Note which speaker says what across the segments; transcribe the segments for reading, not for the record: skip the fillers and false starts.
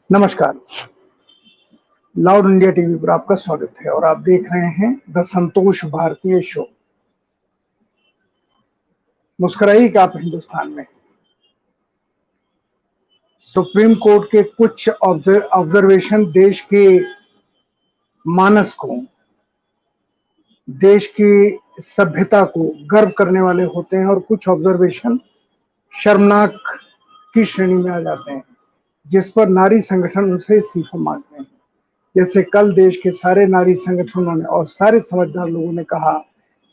Speaker 1: नमस्कार। Loud India TV पर आपका स्वागत है और आप देख रहे हैं द संतोष भारतीय शो। मुस्कुराइए कि आप हिंदुस्तान में। सुप्रीम कोर्ट के कुछ ऑब्जर्वेशन देश के मानस को, देश की सभ्यता को गर्व करने वाले होते हैं और कुछ ऑब्जर्वेशन शर्मनाक की श्रेणी में आ जाते हैं, जिस पर नारी संगठन उनसे इस्तीफा मांगते हैं। जैसे कल देश के सारे नारी संगठनों ने और सारे समझदार लोगों ने कहा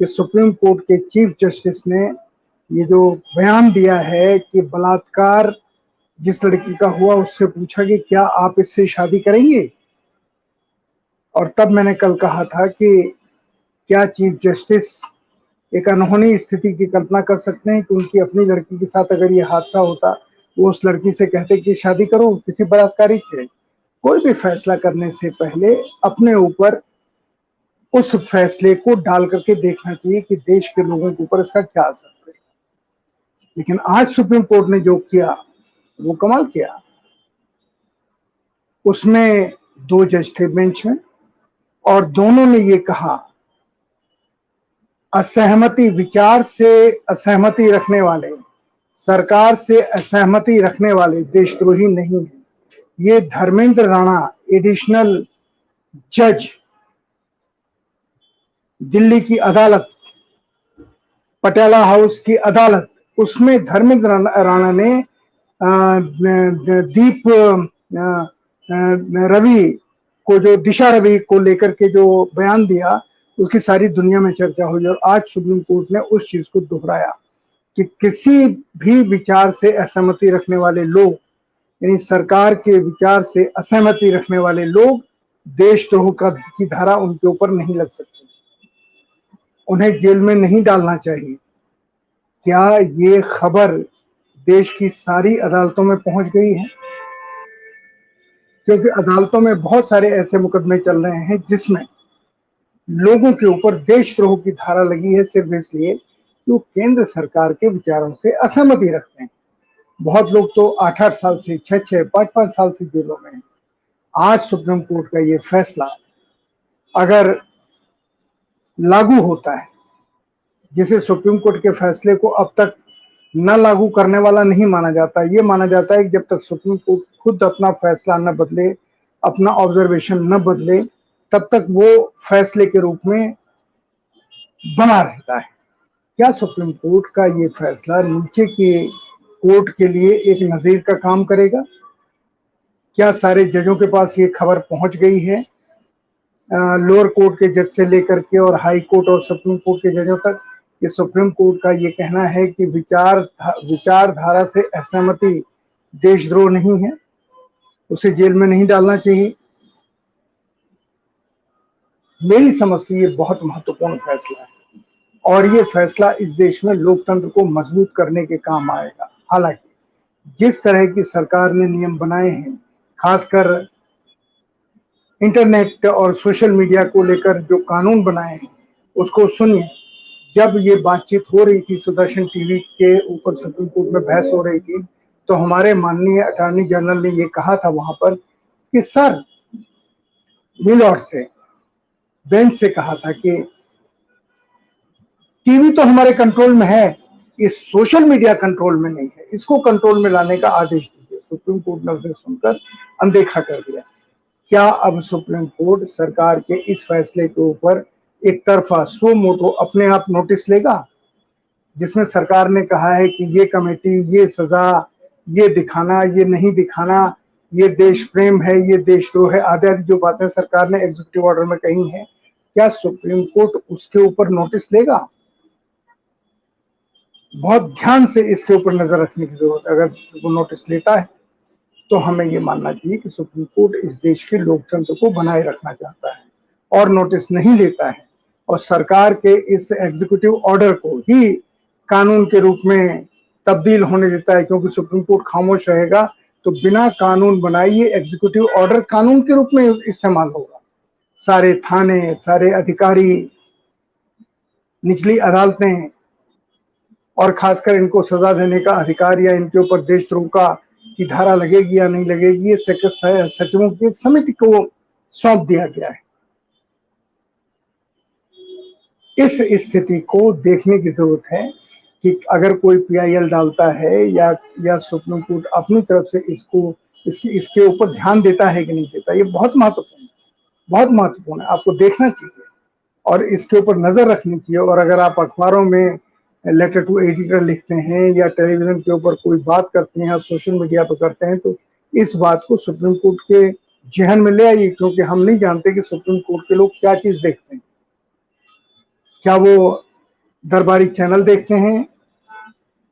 Speaker 1: कि सुप्रीम कोर्ट के चीफ जस्टिस ने ये जो बयान दिया है कि बलात्कार जिस लड़की का हुआ उससे पूछा कि क्या आप इससे शादी करेंगे, और तब मैंने कल कहा था कि क्या चीफ जस्टिस एक अनहोनी स्थिति की कल्पना कर सकते हैं कि उनकी अपनी लड़की के साथ अगर ये हादसा होता, वो उस लड़की से कहते कि शादी करो किसी बलात्कारी से। कोई भी फैसला करने से पहले अपने ऊपर उस फैसले को डाल करके देखना चाहिए कि देश के लोगों के ऊपर इसका क्या असर पड़ेगा। लेकिन आज सुप्रीम कोर्ट ने जो किया वो कमाल किया। उसमें 2 जज थे बेंच में और दोनों ने ये कहा, असहमति, विचार से असहमति रखने वाले, सरकार से असहमति रखने वाले देशद्रोही नहीं है। ये धर्मेंद्र राणा, एडिशनल जज, दिल्ली की अदालत, पटियाला हाउस की अदालत, उसमें धर्मेंद्र राणा ने दीप रवि को, जो दिशा रवि को लेकर के जो बयान दिया, उसकी सारी दुनिया में चर्चा हुई। और आज सुप्रीम कोर्ट ने उस चीज को दोहराया कि किसी भी विचार से असहमति रखने वाले लोग, यानी सरकार के विचार से असहमति रखने वाले लोग, देशद्रोह की धारा उनके ऊपर नहीं लग सकती, उन्हें जेल में नहीं डालना चाहिए। क्या ये खबर देश की सारी अदालतों में पहुंच गई है? क्योंकि अदालतों में बहुत सारे ऐसे मुकदमे चल रहे हैं जिसमें लोगों के ऊपर देशद्रोह की धारा लगी है, सिर्फ इसलिए कि वो केंद्र सरकार के विचारों से असहमति रखते हैं। बहुत लोग तो 8-8 साल से, 6-6, 5-5 साल से जेलों में हैं। आज सुप्रीम कोर्ट का ये फैसला अगर लागू होता है, जिसे सुप्रीम कोर्ट के फैसले को अब तक न लागू करने वाला नहीं माना जाता, ये माना जाता है कि जब तक सुप्रीम कोर्ट खुद अपना फैसला न बदले, अपना ऑब्जर्वेशन न बदले, तब तक वो फैसले के रूप में बना रहता है। क्या सुप्रीम कोर्ट का ये फैसला नीचे के कोर्ट के लिए एक नजीर का काम करेगा? क्या सारे जजों के पास ये खबर पहुंच गई है, लोअर कोर्ट के जज से लेकर के और हाई कोर्ट और सुप्रीम कोर्ट के जजों तक, कि सुप्रीम कोर्ट का ये कहना है कि विचारधारा से असहमति देशद्रोह नहीं है, उसे जेल में नहीं डालना चाहिए? मेरी समझ से ये बहुत महत्वपूर्ण फैसला है और ये फैसला इस देश में लोकतंत्र को मजबूत करने के काम आएगा। हालांकि जिस तरह की सरकार ने नियम बनाए हैं, खासकर इंटरनेट और सोशल मीडिया को लेकर जो कानून बनाए हैं, उसको सुनिए। जब ये बातचीत हो रही थी, सुदर्शन टीवी के ऊपर सुप्रीम कोर्ट में बहस हो रही थी, तो हमारे माननीय अटॉर्नी जनरल ने ये कहा था वहां पर कि सर, मिलॉर्ड से, बेंच से कहा था कि टीवी तो हमारे कंट्रोल में है, इस सोशल मीडिया कंट्रोल में नहीं है, इसको कंट्रोल में लाने का आदेश दीजिए। सुप्रीम कोर्ट ने उसे सुनकर अनदेखा कर दिया। क्या अब सुप्रीम कोर्ट सरकार के इस फैसले के ऊपर एक तरफा सो मोटो अपने आप नोटिस लेगा, जिसमें सरकार ने कहा है कि ये कमेटी, ये सजा, ये दिखाना, ये नहीं दिखाना, ये देश प्रेम है, ये देशद्रोह है, आदि आदि जो बातें सरकार ने एग्जीक्यूटिव ऑर्डर में कही हैं, क्या सुप्रीम कोर्ट उसके ऊपर नोटिस लेगा? बहुत ध्यान से इसके ऊपर नजर रखने की जरूरत है। अगर वो नोटिस लेता है तो हमें ये मानना चाहिए कि सुप्रीम कोर्ट इस देश के लोकतंत्र को बनाए रखना चाहता है, और नोटिस नहीं लेता है और सरकार के इस एग्जीक्यूटिव ऑर्डर को ही कानून के रूप में तब्दील होने देता है, क्योंकि सुप्रीम कोर्ट खामोश रहेगा तो बिना कानून बनाए ये एग्जीक्यूटिव ऑर्डर कानून के रूप में इस्तेमाल होगा। सारे थाने, सारे अधिकारी, निचली अदालतें और खासकर इनको सजा देने का अधिकार या इनके ऊपर देशद्रोह का की धारा लगेगी या नहीं लगेगी, ये सचिवों की एक समिति को सौंप दिया गया है। इस स्थिति को देखने की जरूरत है कि अगर कोई पीआईएल डालता है या सुप्रीम कोर्ट अपनी तरफ से इसके ऊपर ध्यान देता है कि नहीं देता। ये बहुत महत्वपूर्ण है, बहुत महत्वपूर्ण है, आपको देखना चाहिए और इसके ऊपर नजर रखनी चाहिए। और अगर आप अखबारों में लेटर टू एडिटर लिखते हैं या टेलीविजन के ऊपर कोई बात करते हैं या सोशल मीडिया पर करते हैं, तो इस बात को सुप्रीम कोर्ट के जहन में ले आइए, क्योंकि हम नहीं जानते कि सुप्रीम कोर्ट के लोग क्या चीज देखते हैं। क्या वो दरबारी चैनल देखते हैं,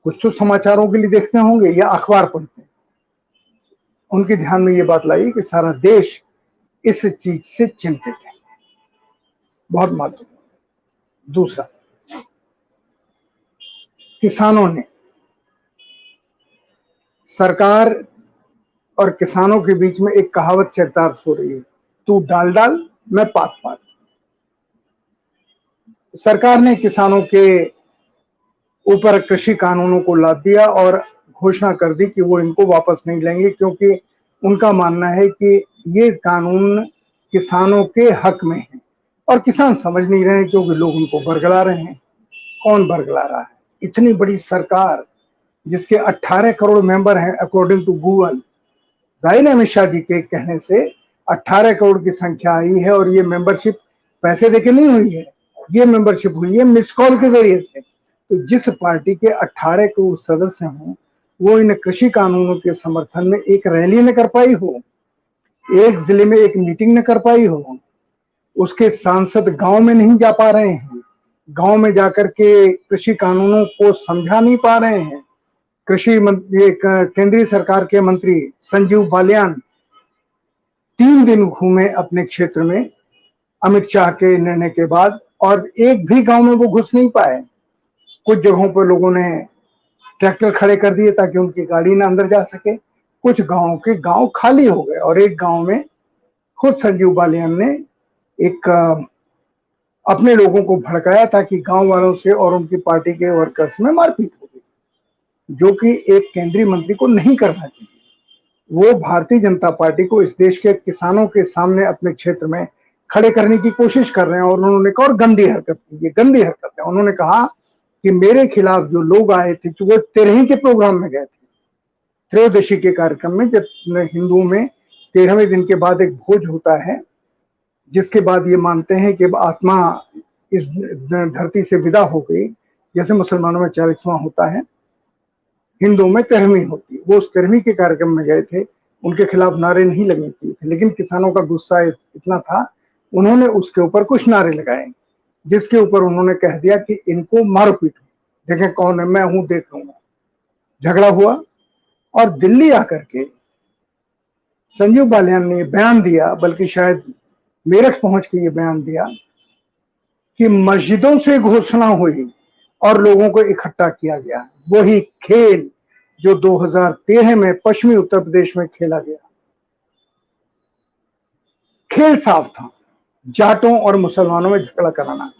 Speaker 1: कुछ तो समाचारों के लिए देखते होंगे, या अखबार पढ़ते हैं। उनके ध्यान में ये बात लाई कि सारा देश इस चीज से चिंतित है, बहुत महत्वपूर्ण। दूसरा, किसानों ने, सरकार और किसानों के बीच में एक कहावत चरितार्थ हो रही है, तू डाल डाल मैं पात पात। सरकार ने किसानों के ऊपर कृषि कानूनों को लाद दिया और घोषणा कर दी कि वो इनको वापस नहीं लेंगे, क्योंकि उनका मानना है कि ये कानून किसानों के हक में है। और किसान समझ नहीं रहे हैं, क्योंकि लोग उनको बरगला रहे हैं। कौन बरगला रहा है? इतनी बड़ी सरकार जिसके 18 करोड़ मेंबर हैं अकॉर्डिंग टू गूगल। जाहिर है अमित शाह जी के कहने से 18 करोड़ की संख्या आई है, और ये मेंबरशिप पैसे देके नहीं हुई है, ये मेंबरशिप हुई है मिस कॉल के जरिए से। तो जिस पार्टी के 18 करोड़ सदस्य हों, वो इन कृषि कानूनों के समर्थन में एक रैली न कर पाई हो, एक जिले में एक मीटिंग न कर पाई हो, उसके सांसद गांव में नहीं जा पा रहे हैं, गांव में जाकर के कृषि कानूनों को समझा नहीं पा रहे हैं। केंद्रीय सरकार के मंत्री संजीव बालियान 3 दिन घूमे अपने क्षेत्र में अमित शाह के निर्णय के बाद, और एक भी गांव में वो घुस नहीं पाए। कुछ जगहों पर लोगों ने ट्रैक्टर खड़े कर दिए ताकि उनकी गाड़ी ना अंदर जा सके। कुछ गांवों के गांव खाली हो गए, और एक गांव में खुद संजीव बालियान ने एक अपने लोगों को भड़काया ताकि गांव वालों से और उनकी पार्टी के वर्कर्स में मारपीट हो गई, जो कि एक केंद्रीय मंत्री को नहीं करना चाहिए। वो भारतीय जनता पार्टी को इस देश के किसानों के सामने अपने क्षेत्र में खड़े करने की कोशिश कर रहे हैं। और उन्होंने एक और गंदी हरकत की, ये गंदी हरकत है। उन्होंने कहा कि मेरे खिलाफ जो लोग आए थे, वो तेरही के प्रोग्राम में गए थे, त्रयोदशी के कार्यक्रम में, जब हिंदुओं में 13वें दिन के बाद एक भोज होता है, जिसके बाद ये मानते हैं कि आत्मा इस धरती से विदा हो गई। जैसे मुसलमानों में 40वां होता है, हिंदुओं में 13वीं होती है। वो उस 13वीं के कार्यक्रम में गए थे, उनके खिलाफ नारे नहीं लगने चाहिए थे, लेकिन किसानों का गुस्सा इतना था, उन्होंने उसके ऊपर कुछ नारे लगाए, जिसके ऊपर उन्होंने कह दिया कि इनको मारो पीटो, देखें कौन है, मैं हूं, देख लूंगा। झगड़ा हुआ, और दिल्ली आकर के संजीव बालियान ने बयान दिया, बल्कि शायद मेरठ पहुंच के ये बयान दिया कि मस्जिदों से घोषणा हुई और लोगों को इकट्ठा किया गया। वही खेल जो 2013 में पश्चिमी उत्तर प्रदेश में खेला गया, खेल साफ था, जाटों और मुसलमानों में झगड़ा कराना।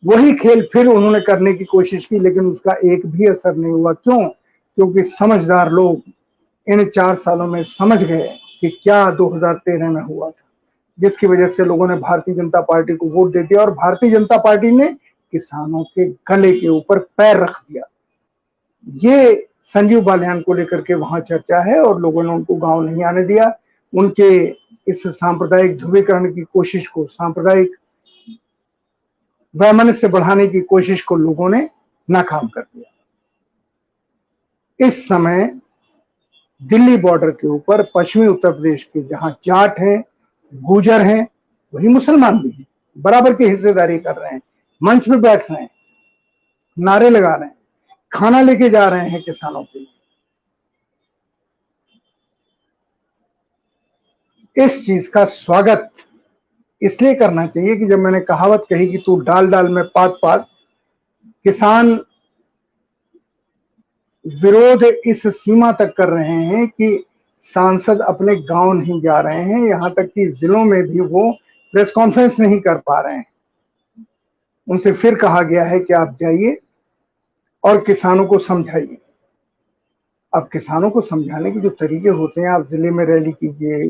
Speaker 1: वही खेल फिर उन्होंने करने की कोशिश की, लेकिन उसका एक भी असर नहीं हुआ। क्यों? क्योंकि समझदार लोग इन 4 सालों में समझ गए कि क्या 2013 में हुआ था, जिसकी वजह से लोगों ने भारतीय जनता पार्टी को वोट दे दिया, और भारतीय जनता पार्टी ने किसानों के गले के ऊपर पैर रख दिया। ये संजीव बालियान को लेकर के वहां चर्चा है, और लोगों ने उनको गांव नहीं आने दिया। उनके इस सांप्रदायिक ध्रुवीकरण की कोशिश को, सांप्रदायिक वैमनस्य बढ़ाने की कोशिश को लोगों ने नाकाम कर दिया। इस समय दिल्ली बॉर्डर के ऊपर पश्चिमी उत्तर प्रदेश के जहां जाट हैं, गुजर हैं, वही मुसलमान भी हैं, बराबर की हिस्सेदारी कर रहे हैं, मंच में बैठ रहे हैं, नारे लगा रहे हैं, खाना लेके जा रहे हैं किसानों के लिए। इस चीज का स्वागत इसलिए करना चाहिए कि जब मैंने कहावत कही कि तू डाल डाल में पात पात, किसान विरोध इस सीमा तक कर रहे हैं कि सांसद अपने गांव नहीं जा रहे हैं, यहां तक कि जिलों में भी वो प्रेस कॉन्फ्रेंस नहीं कर पा रहे हैं। उनसे फिर कहा गया है कि आप जाइए और किसानों को समझाइए। अब किसानों को समझाने के जो तरीके होते हैं, आप जिले में रैली कीजिए,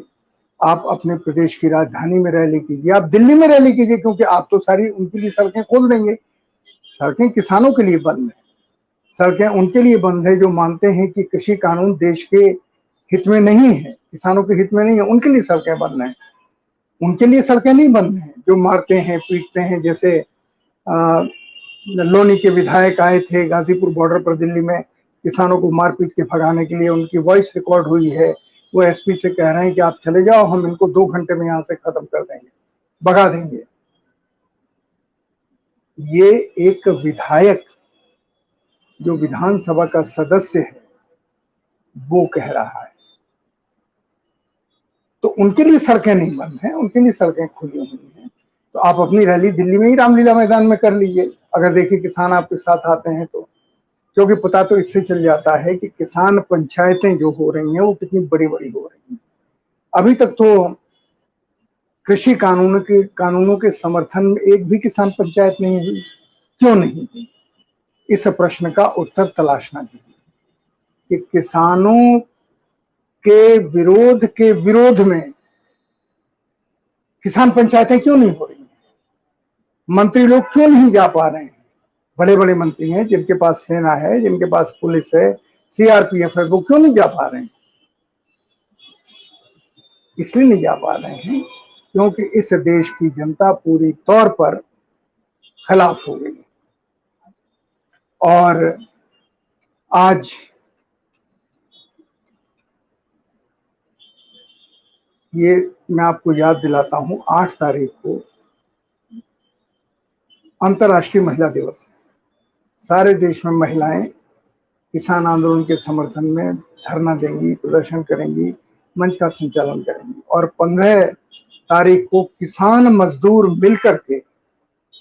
Speaker 1: आप अपने प्रदेश की राजधानी में रैली कीजिए, आप दिल्ली में रैली कीजिए, क्योंकि आप तो सारी उनके लिए सड़कें खोल देंगे। सड़कें किसानों के लिए बंद है, सड़कें उनके लिए बंद है जो मानते हैं कि कृषि कानून देश के हित में नहीं है, किसानों के हित में नहीं है, उनके लिए सड़कें बंद हैं। उनके लिए सड़कें नहीं बंद हैं जो मारते हैं, पीटते हैं। जैसे लोनी के विधायक आए थे गाजीपुर बॉर्डर पर दिल्ली में, किसानों को मार पीट के भगाने के लिए, उनकी वॉइस रिकॉर्ड हुई है। वो एसपी से कह रहे हैं कि आप चले जाओ, हम इनको 2 घंटे में यहां से खत्म कर देंगे, भगा देंगे। ये एक विधायक जो विधानसभा का सदस्य है वो कह रहा है। तो उनके लिए सड़कें नहीं बंद हैं, उनके लिए सड़कें खुली हुई हैं। तो आप अपनी रैली दिल्ली में ही रामलीला मैदान में कर लीजिए, अगर देखिए किसान आपके साथ आते हैं तो। क्योंकि पता तो इससे चल जाता है कि किसान पंचायतें जो हो रही हैं वो कितनी बड़ी बड़ी हो रही हैं। अभी तक तो कृषि कानूनों के समर्थन में एक भी किसान पंचायत नहीं हुई। क्यों नहीं हुई? इस प्रश्न का उत्तर तलाशना चाहिए कि किसानों के विरोध में किसान पंचायतें क्यों नहीं हो रही हैं? मंत्री लोग क्यों नहीं जा पा रहे हैं? बड़े बड़े मंत्री हैं जिनके पास सेना है, जिनके पास पुलिस है, सीआरपीएफ है, वो क्यों नहीं जा पा रहे हैं? इसलिए नहीं जा पा रहे हैं क्योंकि इस देश की जनता पूरी तौर पर खिलाफ हो गई। और आज ये मैं आपको याद दिलाता हूं, 8 तारीख को अंतर्राष्ट्रीय महिला दिवस है। सारे देश में महिलाएं किसान आंदोलन के समर्थन में धरना देंगी, प्रदर्शन करेंगी, मंच का संचालन करेंगी। और 15 तारीख को किसान मजदूर मिलकर के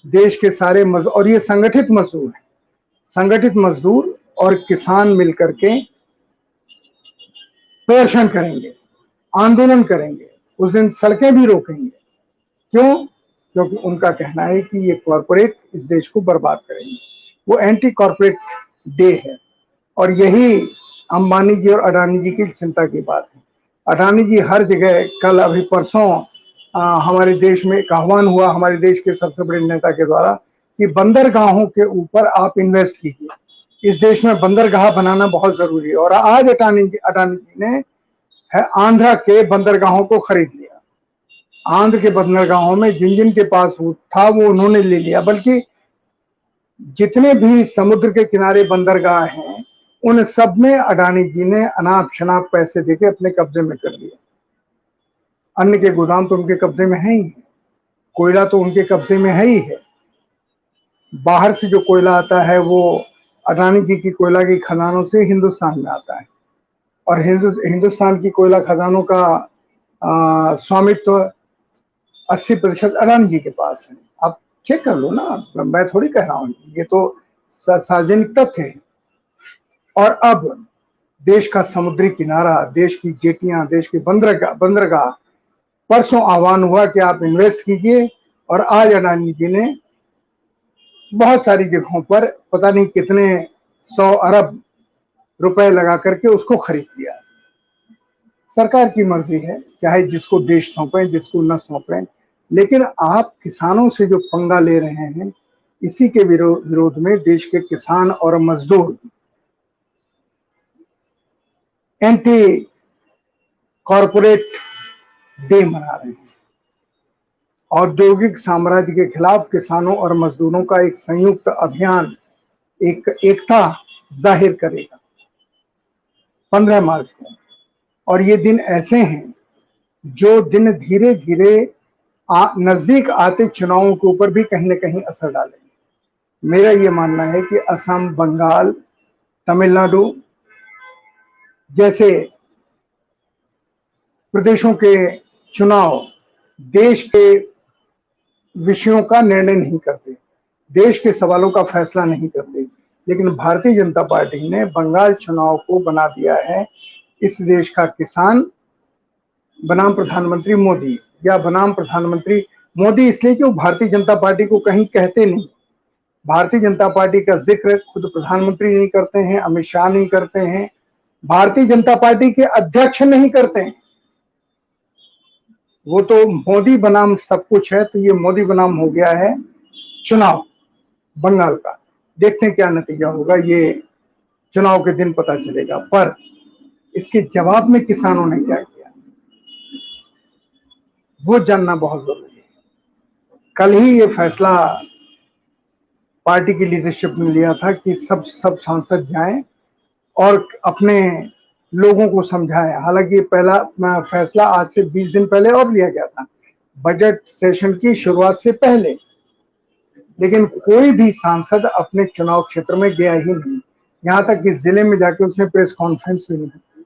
Speaker 1: देश के सारे और ये संगठित मजदूर है, संगठित मजदूर और किसान मिलकर के प्रदर्शन करेंगे, आंदोलन करेंगे। उस दिन सड़कें भी रोकेंगे। क्यों? क्योंकि उनका कहना है कि ये कॉरपोरेट इस देश को बर्बाद करेंगे। वो एंटी कॉरपोरेट डे है। और यही अंबानी जी और अडानी जी की चिंता की बात है। अडानी जी हर जगह, कल अभी परसों हमारे देश में एक आह्वान हुआ हमारे देश के सबसे बड़े नेता के द्वारा कि बंदरगाहों के ऊपर आप इन्वेस्ट कीजिए। इस देश में बंदरगाह बनाना बहुत जरूरी है। और आज अडानी जी ने आंध्र के बंदरगाहों को खरीद लिया। आंध्र के बंदरगाहों में जिन जिन के पास था वो उन्होंने ले लिया। बल्कि जितने भी समुद्र के किनारे बंदरगाह हैं उन सब में अडानी जी ने अनाप शनाप पैसे देके अपने कब्जे में कर लिया। अन्न के गोदाम तो उनके कब्जे में है ही, कोयला तो उनके कब्जे में है ही है। बाहर से जो कोयला आता है वो अडानी जी की कोयला की खदानों से हिंदुस्तान में आता है। और हिंदुस्तान की कोयला खदानों का स्वामित्व 80% अडानी जी के पास है। आप चेक कर लो ना, मैं थोड़ी कह रहा हूं, ये तो सार्वजनिक तथ्य है। और अब देश का समुद्री किनारा, देश की जेटियां, देश के बंदरगाह, परसों आह्वान हुआ कि आप इन्वेस्ट कीजिए। और आज अडानी जी ने बहुत सारी जगहों पर पता नहीं कितने 100 अरब रुपए लगा करके उसको खरीद लिया। सरकार की मर्जी है, चाहे जिसको देश सौंपे जिसको न सौंपे। लेकिन आप किसानों से जो पंगा ले रहे हैं, इसी के विरोध में देश के किसान और मजदूर एंटी कॉरपोरेट डे मना रहे हैं। औद्योगिक साम्राज्य के खिलाफ किसानों और मजदूरों का एक संयुक्त अभियान एकता जाहिर करेगा 15 मार्च को। और ये दिन ऐसे हैं जो दिन धीरे धीरे नजदीक आते चुनावों के ऊपर भी कहीं ना कहीं असर डालेंगे। मेरा ये मानना है कि असम, बंगाल, तमिलनाडु जैसे प्रदेशों के चुनाव देश के विषयों का निर्णय नहीं करते, देश के सवालों का फैसला नहीं करते। लेकिन भारतीय जनता पार्टी ने बंगाल चुनाव को बना दिया है इस देश का किसान बनाम प्रधानमंत्री मोदी, या बनाम प्रधानमंत्री मोदी इसलिए कि वो भारतीय जनता पार्टी को कहीं कहते नहीं। भारतीय जनता पार्टी का जिक्र खुद प्रधानमंत्री नहीं करते हैं, अमित शाह नहीं करते हैं, भारतीय जनता पार्टी के अध्यक्ष नहीं करते हैं। वो तो मोदी बनाम सब कुछ है, तो ये मोदी बनाम हो गया है चुनाव बंगाल का। देखते हैं क्या नतीजा होगा, ये चुनाव के दिन पता चलेगा। पर इसके जवाब में किसानों ने क्या किया वो जानना बहुत जरूरी है। कल ही ये फैसला पार्टी की लीडरशिप ने लिया था कि सब सांसद जाएं और अपने लोगों को समझाएं। हालांकि पहला फैसला आज से 20 दिन पहले और लिया गया था, बजट सेशन की शुरुआत से पहले, लेकिन कोई भी सांसद अपने चुनाव क्षेत्र में गया ही नहीं। यहां तक कि जिले में जाके उसने प्रेस कॉन्फ्रेंस भी नहीं की।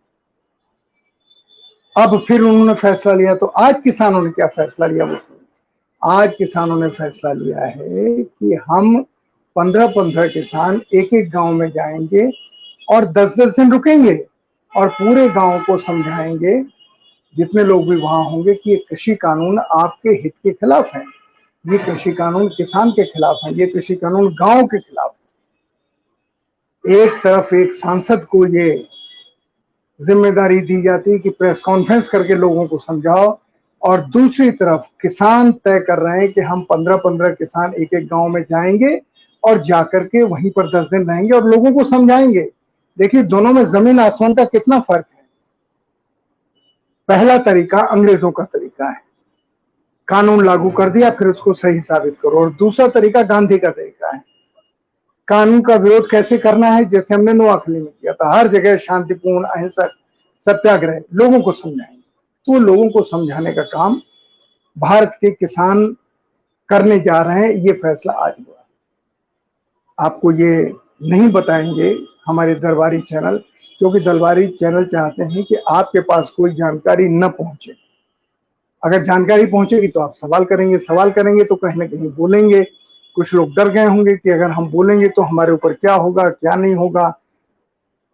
Speaker 1: अब फिर उन्होंने फैसला लिया, तो आज किसानों ने क्या फैसला लिया? वो आज किसानों ने फैसला लिया है कि हम 15-15 किसान एक एक गांव में जाएंगे और 10-10 दिन रुकेंगे और पूरे गांव को समझाएंगे, जितने लोग भी वहां होंगे, कि ये कृषि कानून आपके हित के खिलाफ है, ये कृषि कानून किसान के खिलाफ है, ये कृषि कानून गांव के खिलाफ है। एक तरफ एक सांसद को ये जिम्मेदारी दी जाती है कि प्रेस कॉन्फ्रेंस करके लोगों को समझाओ, और दूसरी तरफ किसान तय कर रहे हैं कि हम 15-15 किसान एक एक गांव में जाएंगे और जाकर के वहीं पर 10 दिन रहेंगे और लोगों को समझाएंगे। देखिए, दोनों में जमीन आसमान का कितना फर्क है। पहला तरीका अंग्रेजों का तरीका है, कानून लागू कर दिया फिर उसको सही साबित करो, और दूसरा तरीका गांधी का तरीका है, कानून का विरोध कैसे करना है, जैसे हमने नोआखली में किया था, हर जगह शांतिपूर्ण अहिंसक सत्याग्रह, लोगों को समझाएंगे। तो लोगों को समझाने का काम भारत के किसान करने जा रहे हैं। ये फैसला आज हुआ। आपको ये नहीं बताएंगे हमारे दरबारी चैनल, क्योंकि दरबारी चैनल चाहते हैं कि आपके पास कोई जानकारी न पहुंचे। अगर जानकारी पहुंचेगी तो आप सवाल करेंगे तो कहीं ना कहीं बोलेंगे। कुछ लोग डर गए होंगे कि अगर हम बोलेंगे तो हमारे ऊपर क्या होगा, क्या नहीं होगा।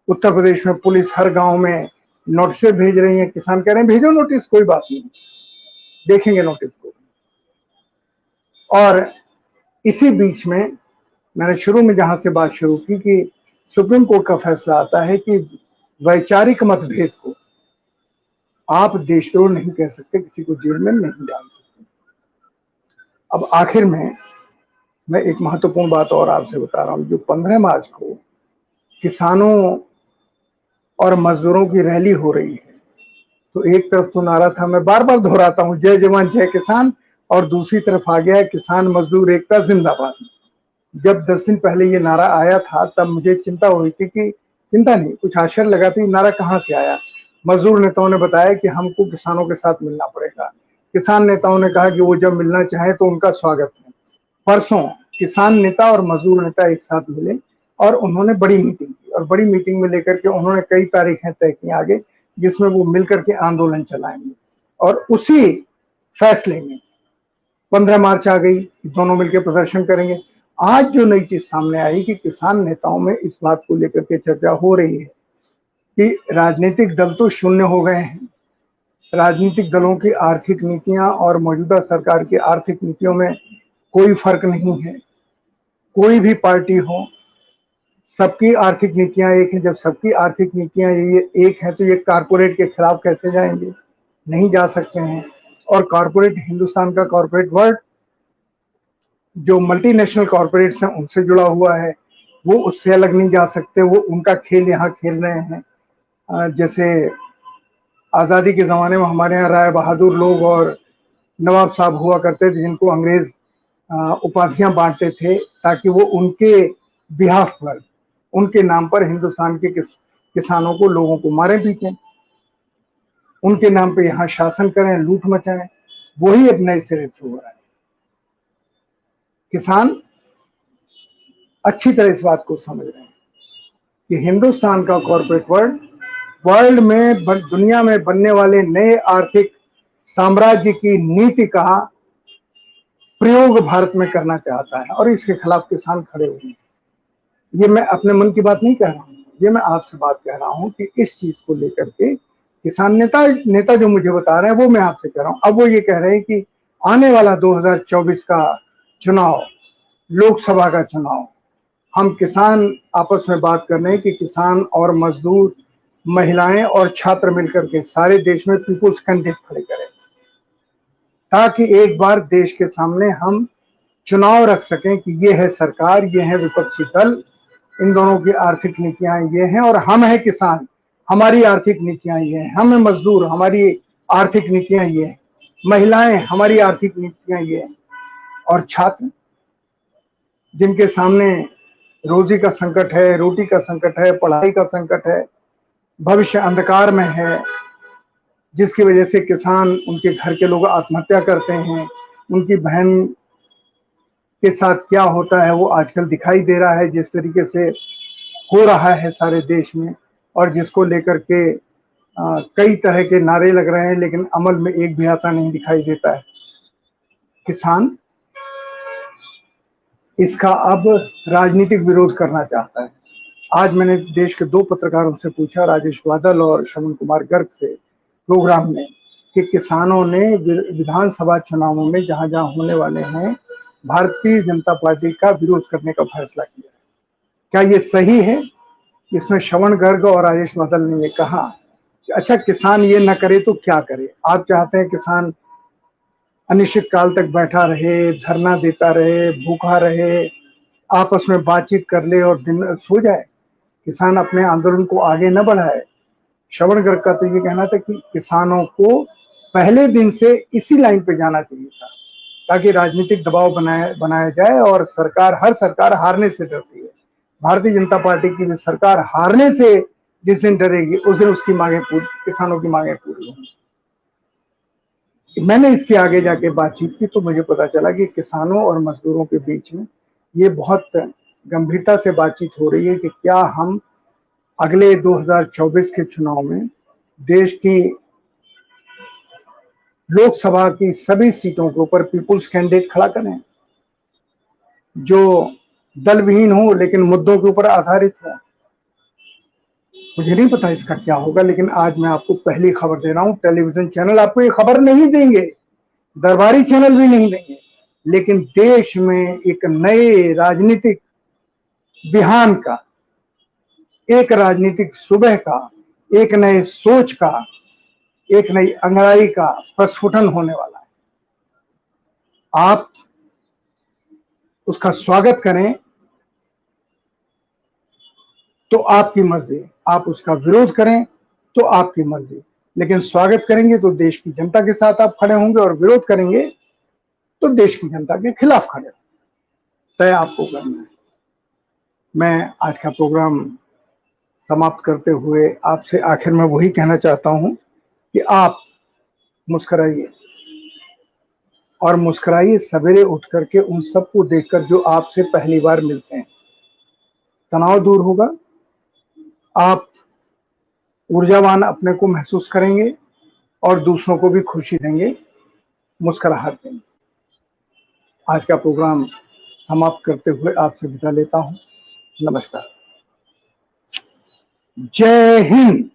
Speaker 1: उत्तर प्रदेश में पुलिस हर गांव में नोटिस भेज रही है, किसान कह रहे हैं भेजो नोटिस, कोई बात नहीं, देखेंगे नोटिस को। और इसी बीच में मैंने शुरू में जहां से बात शुरू की कि सुप्रीम कोर्ट का फैसला आता है कि वैचारिक मतभेद को आप देशद्रोह नहीं कह सकते, किसी को जेल में नहीं डाल सकते। अब आखिर में मैं एक महत्वपूर्ण बात और आपसे बता रहा हूं। जो 15 मार्च को किसानों और मजदूरों की रैली हो रही है, तो एक तरफ तो नारा था, मैं बार बार दोहराता हूं, जय जवान जय किसान, और दूसरी तरफ आ गया है किसान मजदूर एकता जिंदाबाद। जब 10 दिन पहले ये नारा आया था तब मुझे चिंता हुई थी, कि चिंता नहीं, कुछ आश्चर्य लगा था, नारा कहां से आया। मजदूर नेताओं ने बताया कि हमको किसानों के साथ मिलना पड़ेगा। किसान नेताओं ने कहा कि वो जब मिलना चाहे तो उनका स्वागत है। परसों किसान नेता और मजदूर नेता एक साथ मिले और उन्होंने बड़ी मीटिंग की, और बड़ी मीटिंग में लेकर के उन्होंने कई तारीखें तय की आगे, जिसमें वो मिलकर के आंदोलन चलाएंगे। और उसी फैसले में 15 मार्च आ गई, दोनों मिलकर प्रदर्शन करेंगे। आज जो नई चीज सामने आई कि किसान नेताओं में इस बात को लेकर के चर्चा हो रही है कि राजनीतिक दल तो शून्य हो गए हैं, राजनीतिक दलों की आर्थिक नीतियां और मौजूदा सरकार की आर्थिक नीतियों में कोई फर्क नहीं है। कोई भी पार्टी हो, सबकी आर्थिक नीतियां एक हैं। जब सबकी आर्थिक नीतियां ये एक है तो ये कारपोरेट के खिलाफ कैसे जाएंगे? नहीं जा सकते हैं। और कॉर्पोरेट, हिंदुस्तान का कॉर्पोरेट वर्ल्ड जो मल्टीनेशनल कॉर्पोरेट्स हैं उनसे जुड़ा हुआ है, वो उससे अलग नहीं जा सकते। वो उनका खेल यहाँ खेल रहे हैं। जैसे आज़ादी के ज़माने में हमारे यहाँ राय बहादुर लोग और नवाब साहब हुआ करते थे, जिनको अंग्रेज उपाधियां बांटते थे ताकि वो उनके बिहाफ पर, उनके नाम पर हिंदुस्तान के किसानों को, लोगों को मारे पीटे, उनके नाम पे यहाँ शासन करें, लूट मचाएं। वही अब नए सिरे से हो रहा है। किसान अच्छी तरह इस बात को समझ रहे हैं कि हिंदुस्तान का कॉर्पोरेट वर्ल्ड में, दुनिया में बनने वाले नए आर्थिक साम्राज्य की नीति का प्रयोग भारत में करना चाहता है, और इसके खिलाफ किसान खड़े हुए हैं। ये मैं अपने मन की बात नहीं कह रहा हूं, ये मैं आपसे बात कह रहा हूं कि इस चीज को लेकर के किसान नेता जो मुझे बता रहे हैं वो मैं आपसे कह रहा हूं। अब वो ये कह रहे हैं कि आने वाला 2024 का चुनाव, लोकसभा का चुनाव, हम किसान आपस में बात कर रहे हैं कि किसान और मजदूर महिलाएं और छात्र मिलकर के सारे देश में पीपुल्स कैंडिडेट खड़े करें, ताकि एक बार देश के सामने हम चुनाव रख सकें कि ये है सरकार, ये है विपक्षी दल, इन दोनों की आर्थिक नीतियां ये हैं और हम हैं किसान, हमारी आर्थिक नीतियां ये हैं, हम हैं मजदूर, हमारी आर्थिक नीतियां ये हैं, महिलाएं, हमारी आर्थिक नीतियां ये हैं, और छात्र जिनके सामने रोजी का संकट है, रोटी का संकट है, पढ़ाई का संकट है, भविष्य अंधकार में है, जिसकी वजह से किसान, उनके घर के लोग आत्महत्या करते हैं, उनकी बहन के साथ क्या होता है वो आजकल दिखाई दे रहा है, जिस तरीके से हो रहा है सारे देश में, और जिसको लेकर के कई तरह के नारे लग रहे हैं, लेकिन अमल में एक भी आता नहीं दिखाई देता है। किसान इसका अब राजनीतिक विरोध करना चाहता है। आज मैंने देश के 2 पत्रकारों से पूछा, राजेश बादल और श्रवण कुमार गर्ग से, प्रोग्राम में, कि किसानों ने विधानसभा चुनावों में जहां जहां होने वाले हैं भारतीय जनता पार्टी का विरोध करने का फैसला किया। क्या ये सही है? इसमें श्रवण गर्ग और राजेश बादल ने ये कहा कि अच्छा, किसान ये न करे तो क्या करे? आप चाहते हैं किसान अनिश्चित काल तक बैठा रहे, धरना देता रहे, भूखा रहे, आपस में बातचीत कर ले और दिन सो जाए, किसान अपने आंदोलन को आगे न बढ़ाए? श्रवण गर्ग का तो ये कहना था कि किसानों को पहले दिन से इसी लाइन पे जाना चाहिए था, ताकि राजनीतिक दबाव बनाया जाए, और हर सरकार हारने से डरती है। भारतीय जनता पार्टी की भी सरकार हारने से जिस दिन डरेगी उस दिन उसकी मांगे किसानों की मांगे पूरी होंगी। मैंने इसके आगे जाके बातचीत की तो मुझे पता चला कि किसानों और मजदूरों के बीच में ये बहुत गंभीरता से बातचीत हो रही है कि क्या हम अगले 2024 के चुनाव में देश की लोकसभा की सभी सीटों के ऊपर पीपुल्स कैंडिडेट खड़ा करें, जो दल विहीन हो लेकिन मुद्दों के ऊपर आधारित हो। मुझे नहीं पता इसका क्या होगा, लेकिन आज मैं आपको पहली खबर दे रहा हूं। टेलीविजन चैनल आपको ये खबर नहीं देंगे, दरबारी चैनल भी नहीं देंगे, लेकिन देश में एक नए राजनीतिक बिहान का, एक राजनीतिक सुबह का, एक नए सोच का, एक नई अंगड़ाई का प्रस्फुटन होने वाला है। आप उसका स्वागत करें तो आपकी मर्जी, आप उसका विरोध करें तो आपकी मर्जी, लेकिन स्वागत करेंगे तो देश की जनता के साथ आप खड़े होंगे, और विरोध करेंगे तो देश की जनता के खिलाफ खड़े होंगे। तय आपको करना है। मैं आज का प्रोग्राम समाप्त करते हुए आपसे आखिर में वही कहना चाहता हूं कि आप मुस्कुराइए, और मुस्कुराइए सवेरे उठ करके उन सबको देखकर जो आपसे पहली बार मिलते हैं। तनाव दूर होगा, आप ऊर्जावान अपने को महसूस करेंगे और दूसरों को भी खुशी देंगे, मुस्कुराहट देंगे। आज का प्रोग्राम समाप्त करते हुए आपसे विदा लेता हूं। नमस्कार। जय हिंद।